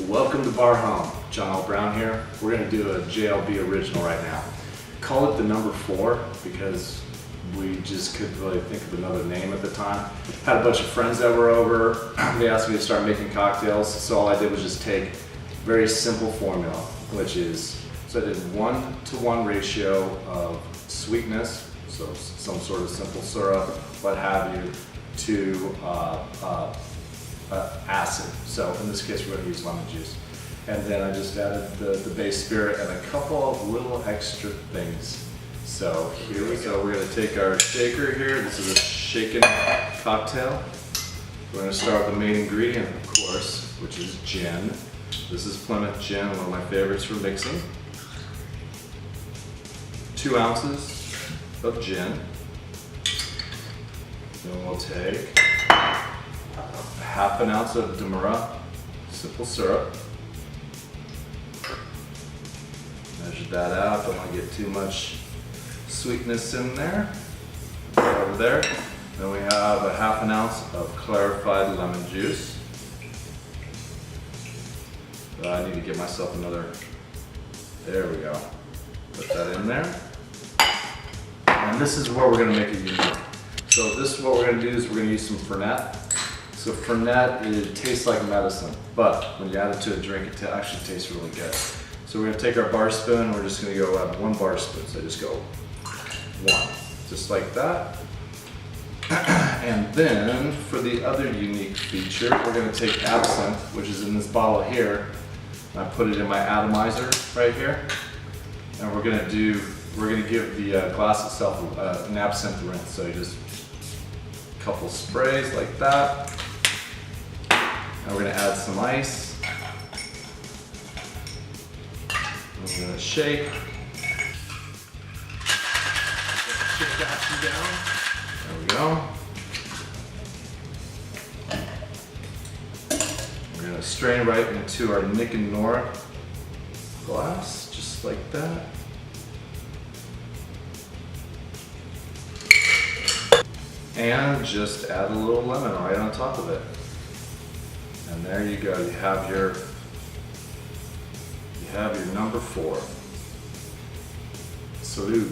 Welcome to Bar Home. Jon L Brown here. We're going to do a JLB original right now. Call it the number 4 because we just couldn't really think of another name at the time. Had a bunch of friends that were over. They asked me to start making cocktails, so all I did was just take a very simple formula, which is, so I did 1-to-1 ratio of sweetness, so some sort of simple syrup, what have you, to acid. So in this case, we're going to use lemon juice. And then I just added the base spirit and a couple of little extra things. So here we go. We're going to take our shaker here. This is a shaken cocktail. We're going to start with the main ingredient, of course, which is gin. This is Plymouth gin, one of my favorites for mixing. 2 ounces of gin. Then we'll take half an ounce of nick&nora simple syrup. Measure that out, don't want to get too much sweetness in there. Over there. Then we have a half an ounce of clarified lemon juice. I need to give myself another, there we go. Put that in there. And this is where we're going to make it unique. So this is what we're going to do is we're going to use some Fernet. So Fernet, it tastes like medicine, but when you add it to a drink, it actually tastes really good. So we're going to take our bar spoon, and we're just going to go add 1 bar spoon. So just go 1, just like that. And then for the other unique feature, we're going to take absinthe, which is in this bottle here. And I put it in my atomizer right here. And we're going to give the glass itself an absinthe rinse. So you just a couple sprays like that. And we're going to add some ice. We're going to shake. Shake the action down. There we go. We're going to strain right into our nick&nora glass, just like that. And just add a little lemon right on top of it. And there you go, you have your number 4. Salute.